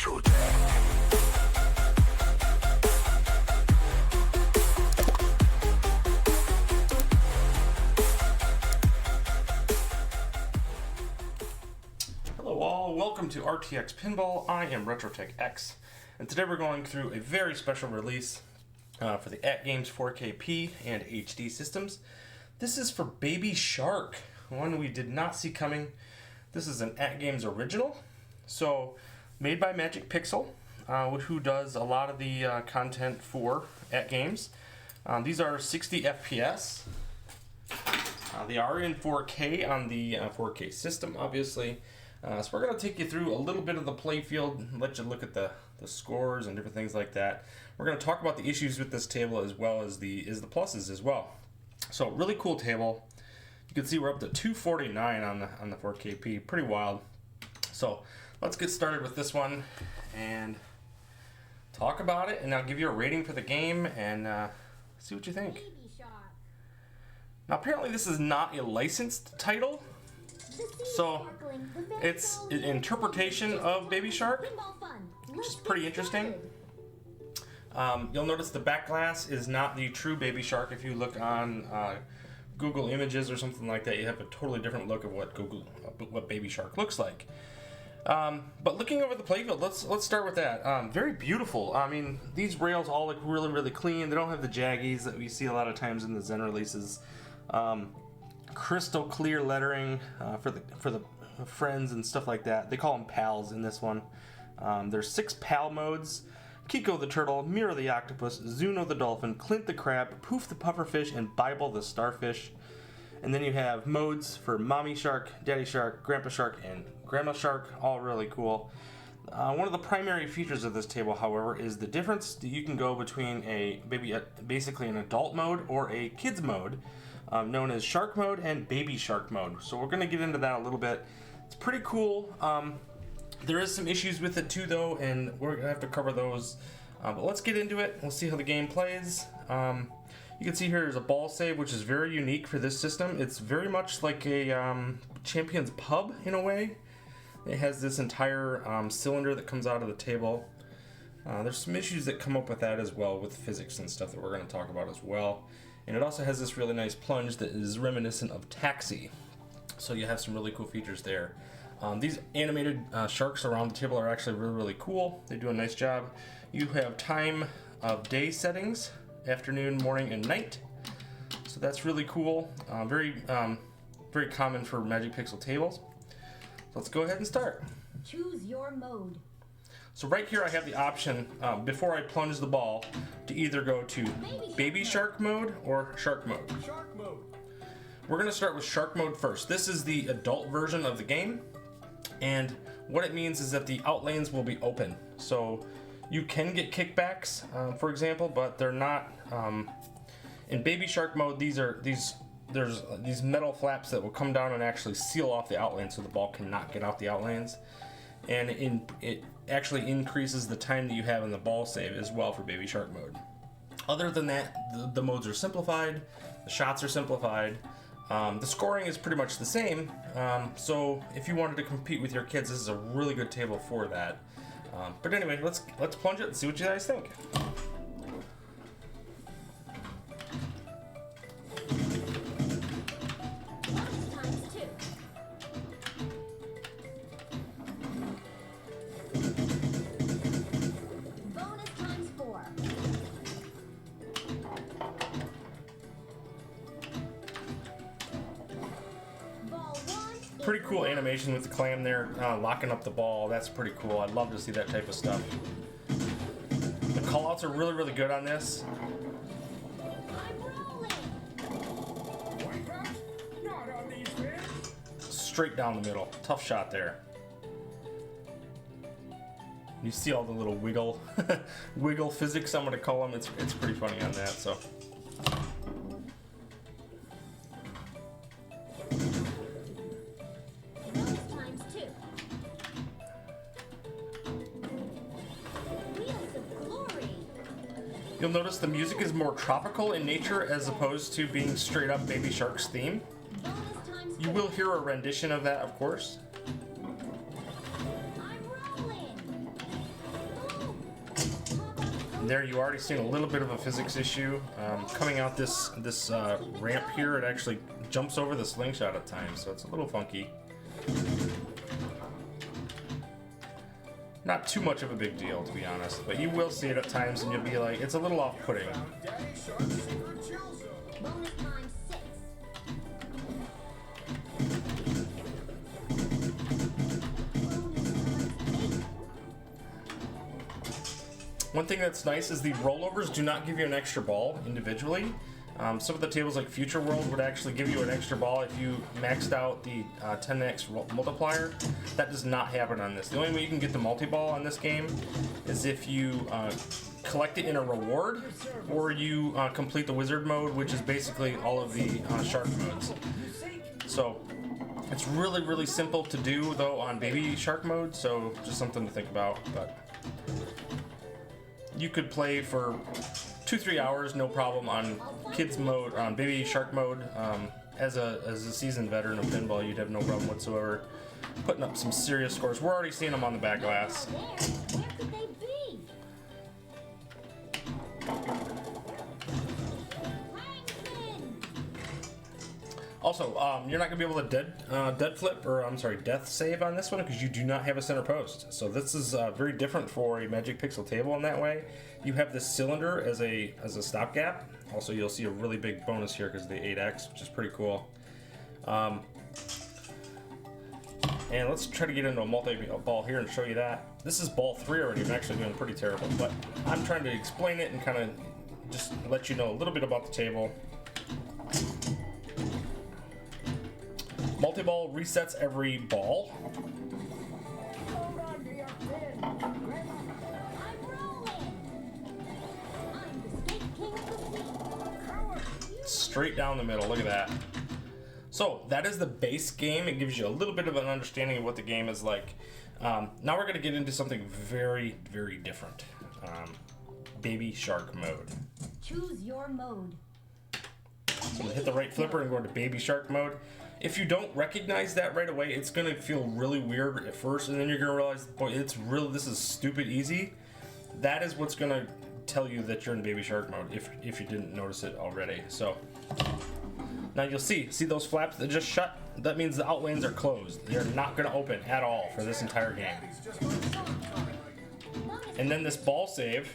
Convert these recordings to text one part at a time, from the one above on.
Hello all, welcome to RTX Pinball. I am RetroTech X, and today we're going through a very special release for the Atgames 4K and HD systems. This is for Baby Shark, one we did not see coming. This is an Atgames original, so made by Magic Pixel, who does a lot of the content for Atgames. These are 60 FPS. They are in 4K on the 4K system, obviously. So we're going to take you through a little bit of the playfield and let you look at the scores and different things like that. We're going to talk about the issues with this table as well as the pluses as well. So really cool table. You can see we're up to 249 on the 4KP. Pretty wild. So let's get started with this one and talk about it, and I'll give you a rating for the game and see what you think. Baby Shark. Now apparently this is not a licensed title. So it's an interpretation of Baby Shark, which is pretty interesting. You'll notice the back glass is not the true Baby Shark. If you look on Google Images or something like that, you have a totally different look of what Baby Shark looks like. But looking over the playfield, let's start with that. Very beautiful. I mean, these rails all look really, really clean. They don't have the jaggies that we see a lot of times in the Zen releases. Crystal clear lettering for the friends and stuff like that. They call them pals in this one. There's 6 pal modes: Kiko the turtle, Mira the octopus, Zuno the dolphin, Clint the crab, Poof the pufferfish, and Bible the starfish. And then you have modes for Mommy Shark, Daddy Shark, Grandpa Shark, and Grandma Shark. All really cool. One of the primary features of this table, however, is the difference that you can go between basically an adult mode or a kids mode, known as Shark Mode and Baby Shark Mode. So we're going to get into that a little bit. It's pretty cool. There is some issues with it too, though, and we're going to have to cover those. But let's get into it. We'll see how the game plays. You can see here there's a ball save, which is very unique for this system. It's very much like a Champion's Pub in a way. It has this entire cylinder that comes out of the table. There's some issues that come up with that as well, with physics and stuff that we're going to talk about as well. And it also has this really nice plunge that is reminiscent of Taxi. So you have some really cool features there. These animated sharks around the table are actually really, really cool. They do a nice job. You have time of day settings, afternoon, morning, and night. So that's really cool. Very common for Magic Pixel tables. So let's go ahead and start. Choose your mode. So right here I have the option, before I plunge the ball, to either go to Baby Shark mode or Shark mode. Shark mode. We're going to start with Shark mode first. This is the adult version of the game, and what it means is that the outlanes will be open. So you can get kickbacks, for example, but they're not. In Baby Shark mode, there's these metal flaps that will come down and actually seal off the outlanes, so the ball cannot get out the outlanes. And it actually increases the time that you have in the ball save as well for Baby Shark mode. Other than that, the modes are simplified, the shots are simplified, the scoring is pretty much the same, so if you wanted to compete with your kids, this is a really good table for that. But anyway, let's plunge it and see what you guys think. Pretty cool animation with the clam there, locking up the ball. That's pretty cool. I'd love to see that type of stuff. The callouts are really, really good on this. Straight down the middle. Tough shot there. You see all the little wiggle physics, I'm gonna call them. It's pretty funny on that. So. You'll notice the music is more tropical in nature as opposed to being straight up Baby Shark's theme. You will hear a rendition of that, of course. There you already seen a little bit of a physics issue. Coming out this ramp here, it actually jumps over the slingshot at times, so it's a little funky. Not too much of a big deal, to be honest, but you will see it at times and you'll be like, it's a little off-putting. One thing that's nice is the rollovers do not give you an extra ball individually. Some of the tables like Future World would actually give you an extra ball if you maxed out the 10x multiplier. That does not happen on this. The only way you can get the multi-ball on this game is if you collect it in a reward, or you complete the wizard mode, which is basically all of the shark modes. So it's really, really simple to do though on Baby Shark mode, so just something to think about. But you could play for 2-3 hours, no problem, on kids mode, on Baby Shark mode. As a seasoned veteran of pinball, you'd have no problem whatsoever putting up some serious scores. We're already seeing them on the back glass. Where could they be? Also, you're not gonna be able to dead flip, or I'm sorry, death save on this one because you do not have a center post. So this is very different for a Magic Pixel table in that way. You have this cylinder as a stopgap. Also, you'll see a really big bonus here because of the 8X, which is pretty cool. And let's try to get into a multi-ball here and show you that. This is ball 3 already. I'm actually doing pretty terrible, but I'm trying to explain it and kind of just let you know a little bit about the table. Multi-ball resets every ball. Straight down the middle, look at that. So that is the base game. It gives you a little bit of an understanding of what the game is like. Now we're going to get into something very, very different. Baby Shark mode. Choose your mode. So I'm going to hit the right flipper and go into Baby Shark mode. If you don't recognize that right away, it's going to feel really weird at first, and then you're going to realize, boy, this is stupid easy. That is what's going to tell you that you're in Baby Shark mode, if you didn't notice it already. So now you'll see those flaps that just shut? That means the outlanes are closed. They're not going to open at all for this entire game. And then this ball save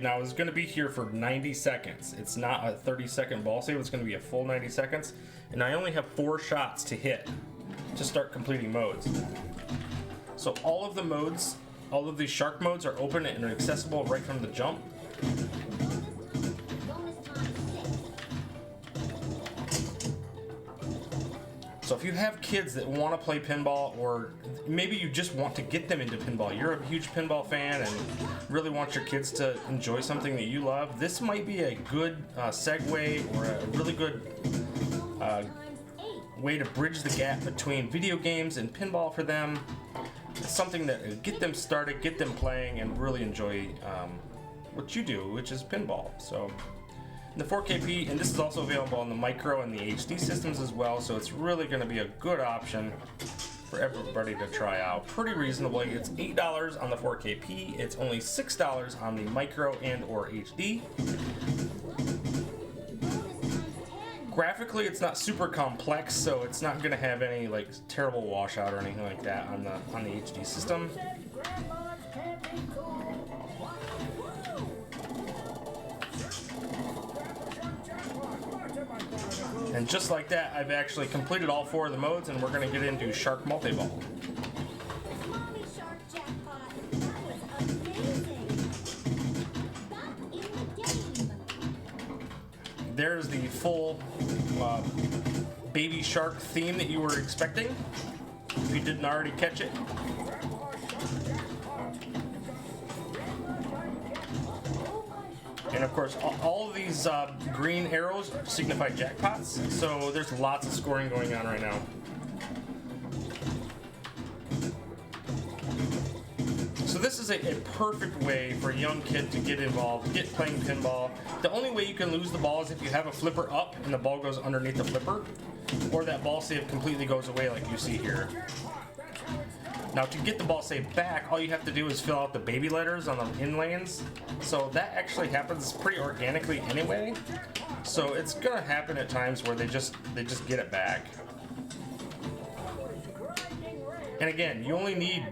now is going to be here for 90 seconds. It's not a 30-second ball save. It's going to be a full 90 seconds. And I only have 4 shots to hit to start completing modes. So all of the modes, all of these shark modes are open and accessible right from the jump. So if you have kids that want to play pinball, or maybe you just want to get them into pinball, you're a huge pinball fan and really want your kids to enjoy something that you love, this might be a good segue, or a really good way to bridge the gap between video games and pinball for them. It's something that will get them started, get them playing, and really enjoy what you do, which is pinball. So the 4KP, and this is also available on the micro and the HD systems as well, so it's really going to be a good option for everybody to try out. Pretty reasonably. It's $8 on the 4KP. It's only $6 on the micro and or HD. Graphically, it's not super complex, so it's not going to have any like terrible washout or anything like that on the HD system. And just like that, I've actually completed all 4 of the modes, and we're going to get into Shark Multi-Ball. Mommy Shark jackpot. That was amazing. Back in the game. There's the full Baby Shark theme that you were expecting, if you didn't already catch it. And of course, all of these green arrows signify jackpots, so there's lots of scoring going on right now. So this is a perfect way for a young kid to get involved, get playing pinball. The only way you can lose the ball is if you have a flipper up and the ball goes underneath the flipper, or that ball save completely goes away like you see here. Now to get the ball saved back, all you have to do is fill out the baby letters on the in lanes. So that actually happens pretty organically anyway. So it's gonna happen at times where they just get it back. And again, you only need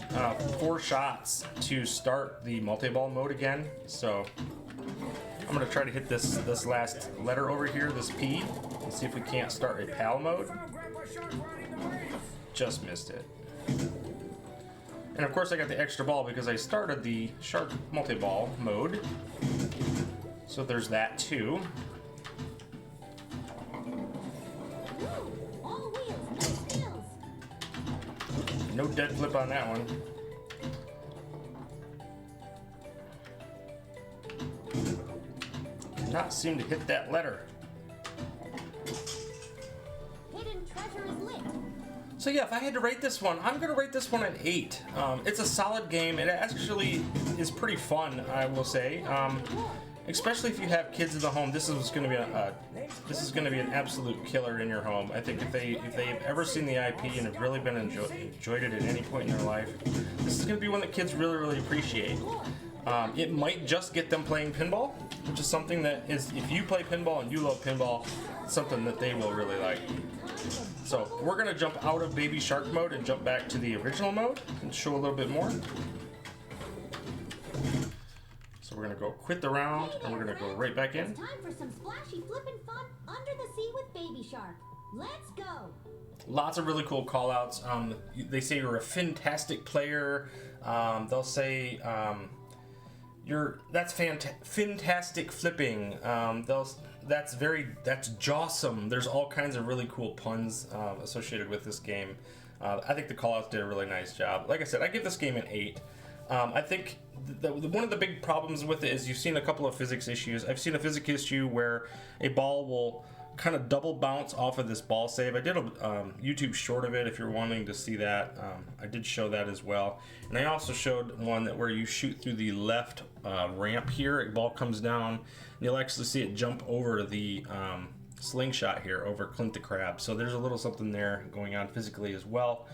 4 shots to start the multi-ball mode again. So I'm gonna try to hit this last letter over here, this P, and see if we can't start a PAL mode. Just missed it. And of course I got the extra ball because I started the Shark multi-ball mode. So there's that too. All wheels, no skills. No dead flip on that one. Cannot seem to hit that letter. Hidden treasure is lit. So yeah, if I had to rate this one, I'm gonna rate this one an 8. It's a solid game. It actually is pretty fun, I will say. Especially if you have kids in the home, this is gonna be an absolute killer in your home. I think if they've ever seen the IP and have really been enjoyed it at any point in their life, this is gonna be one that kids really appreciate. It might just get them playing pinball, which is something that is, if you play pinball and you love pinball, it's something that they will really like. So we're gonna jump out of Baby Shark mode and jump back to the original mode and show a little bit more. So we're gonna go quit the round and we're gonna go right back in. It's time for some splashy flippin' fun under the sea with Baby Shark. Let's go. Lots of really cool call outs. They say you're a Fintastic player. They'll say that's Fintastic flipping. That's jawsome. There's all kinds of really cool puns associated with this game. I think the callouts did a really nice job. Like I said, I give this game an 8. I think one of the big problems with it is you've seen a couple of physics issues. I've seen a physics issue where a ball will kind of double bounce off of this ball save. I did a YouTube short of it if you're wanting to see that. I did show that as well. And I also showed one where you shoot through the left ramp here, a ball comes down, and you'll actually see it jump over the slingshot here, over Clint the Crab. So there's a little something there going on physically as well.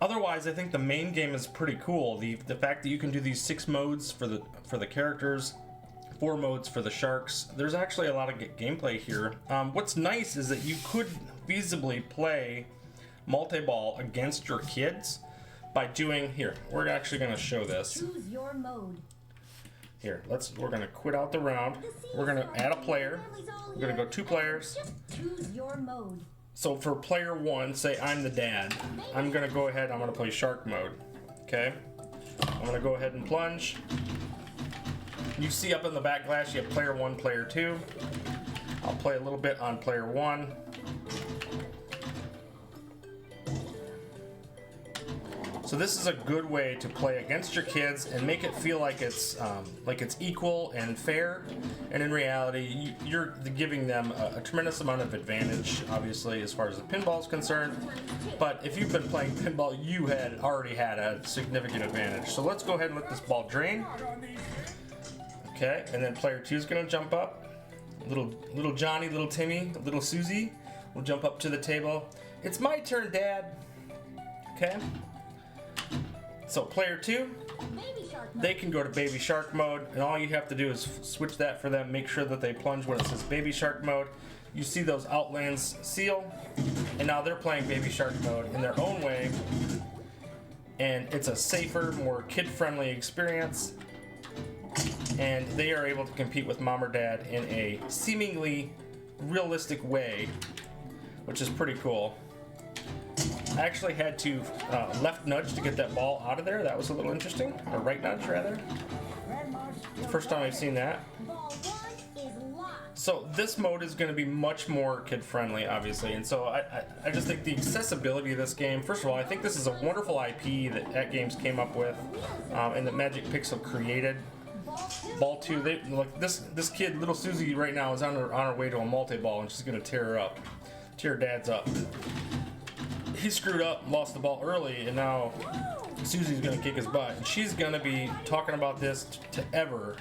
Otherwise, I think the main game is pretty cool. The fact that you can do these 6 modes for the characters, 4 modes for the sharks. There's actually a lot of gameplay here. What's nice is that you could feasibly play multi-ball against your kids by doing, here, we're actually going to show this. Choose your mode. Here, we're going to quit out the round. We're going to add a player. We're going to go 2 players. Just choose your mode. So for player 1, say I'm the dad. I'm going to go ahead, I'm going to play shark mode. Okay? I'm going to go ahead and plunge. You see up in the back glass, you have player 1, player 2. I'll play a little bit on player 1. So this is a good way to play against your kids and make it feel like it's equal and fair. And in reality, you're giving them a tremendous amount of advantage, obviously, as far as the pinball is concerned. But if you've been playing pinball, you already had a significant advantage. So let's go ahead and let this ball drain. Okay, and then player 2 is going to jump up. Little Johnny, little Timmy, little Susie will jump up to the table. It's my turn, Dad. Okay. So player 2, they can go to Baby Shark mode, and all you have to do is switch that for them. Make sure that they plunge when it says Baby Shark mode. You see those outlands seal, and now they're playing Baby Shark mode in their own way, and it's a safer, more kid-friendly experience, and they are able to compete with Mom or Dad in a seemingly realistic way, which is pretty cool. I actually had to left nudge to get that ball out of there. That was a little interesting. Or right nudge, rather. First time I've seen that. So this mode is going to be much more kid-friendly, obviously. And so I just think the accessibility of this game, first of all, I think this is a wonderful IP that Atgames came up with and that Magic Pixel created. Ball 2, this kid, little Susie, right now is on her way to a multi-ball, and she's going to tear her up. Tear Dad's up. He screwed up, lost the ball early, and now Susie's gonna kick his butt. And she's gonna be talking about this forever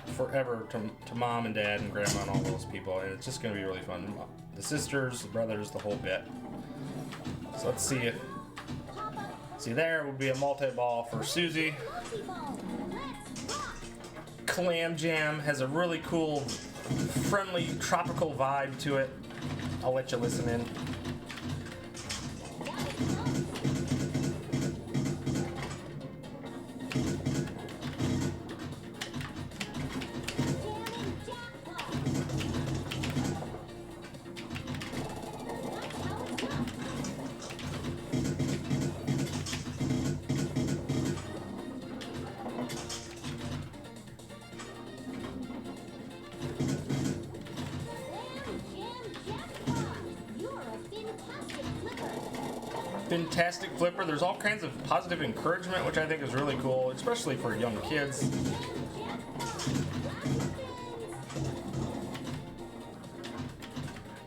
to Mom and Dad and Grandma and all those people, and it's just gonna be really fun. The sisters, the brothers, the whole bit. So let's see See, there would be a multi-ball for Susie. Clam Jam has a really cool, friendly, tropical vibe to it. I'll let you listen in. Fintastic flipper. There's all kinds of positive encouragement, which I think is really cool, especially for young kids.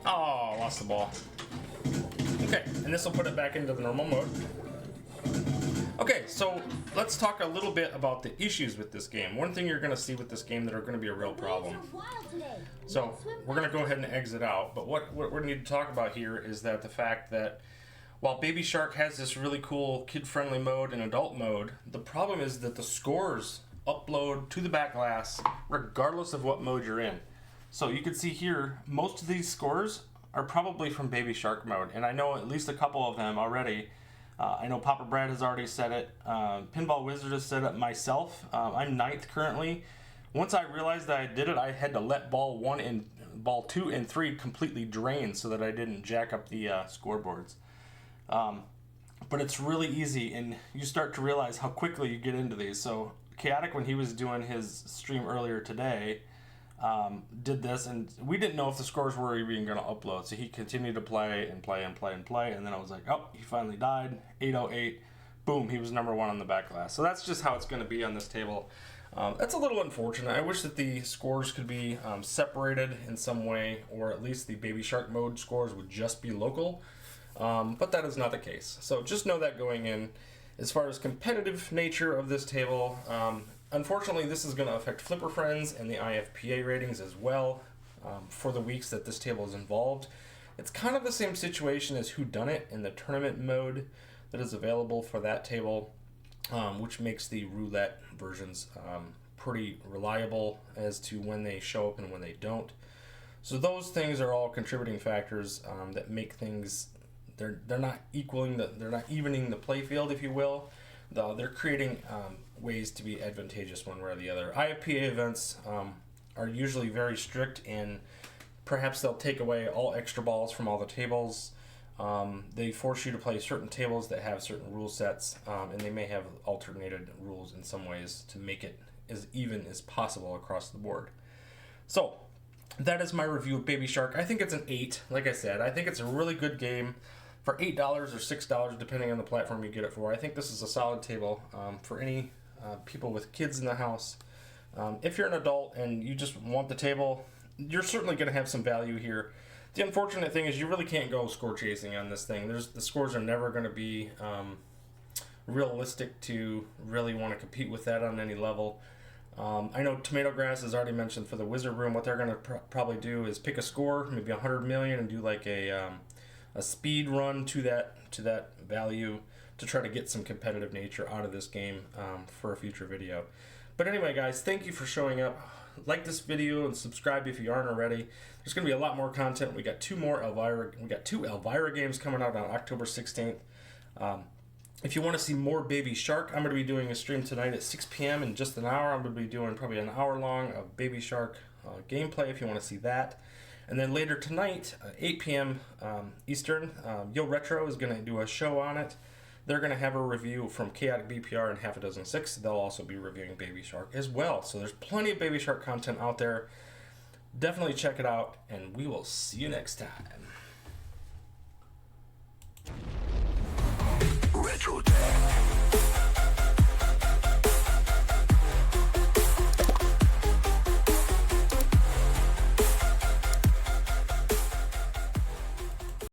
Oh, lost the ball. Okay, and this will put it back into the normal mode. Okay, so let's talk a little bit about the issues with this game. One thing you're going to see with this game that are going to be a real problem. So we're going to go ahead and exit out, but what we need to talk about here is that the fact that while Baby Shark has this really cool kid-friendly mode and adult mode, the problem is that the scores upload to the back glass regardless of what mode you're in. So you can see here, most of these scores are probably from Baby Shark mode, and I know at least a couple of them already. I know Papa Brad has already said it. Pinball Wizard has said it. Myself, I'm 9th currently. Once I realized that I did it, I had to let ball 1 and ball 2 and 3 completely drain so that I didn't jack up the scoreboards. But it's really easy, and you start to realize how quickly you get into these. So Chaotic, when he was doing his stream earlier today, did this, and we didn't know if the scores were even going to upload, so he continued to play and play and play and play, and then I was like, oh, he finally died. 808, boom, he was number 1 on the back glass. So that's just how it's going to be on this table. That's a little unfortunate. I wish that the scores could be separated in some way, or at least the Baby Shark mode scores would just be local. But that is not the case. So just know that going in. As far as competitive nature of this table, unfortunately this is going to affect Flipper Friends and the IFPA ratings as well for the weeks that this table is involved. It's kind of the same situation as Whodunit in the tournament mode that is available for that table, which makes the roulette versions pretty reliable as to when they show up and when they don't. So those things are all contributing factors that make things. They're not evening the play field, if you will. They're creating ways to be advantageous one way or the other. IFPA events are usually very strict, and perhaps they'll take away all extra balls from all the tables. They force you to play certain tables that have certain rule sets, and they may have alternated rules in some ways to make it as even as possible across the board. So that is my review of Baby Shark. I think it's an 8. Like I said, I think it's a really good game. For $8 or $6, depending on the platform you get it for, I think this is a solid table for any people with kids in the house. If you're an adult and you just want the table, you're certainly going to have some value here. The unfortunate thing is you really can't go score chasing on this thing. The scores are never going to be realistic to really want to compete with that on any level. I know Tomato Grass has already mentioned for the Wizard Room, what they're going to probably do is pick a score, maybe 100 million, and do like a speed run to that value to try to get some competitive nature out of this game for a future video. But anyway, guys, thank you for showing up. Like this video and subscribe if you aren't already. There's going to be a lot more content. We got two Elvira games coming out on October 16th. If you want to see more Baby Shark, I'm going to be doing a stream tonight at 6 p.m. in just an hour. I'm going to be doing probably an hour long of Baby Shark gameplay if you want to see that. And then later tonight, 8 p.m. Eastern, Yo Retro is going to do a show on it. They're going to have a review from Chaotic BPR and Half a Dozen Six. They'll also be reviewing Baby Shark as well. So there's plenty of Baby Shark content out there. Definitely check it out, and we will see you next time. Retro Tech.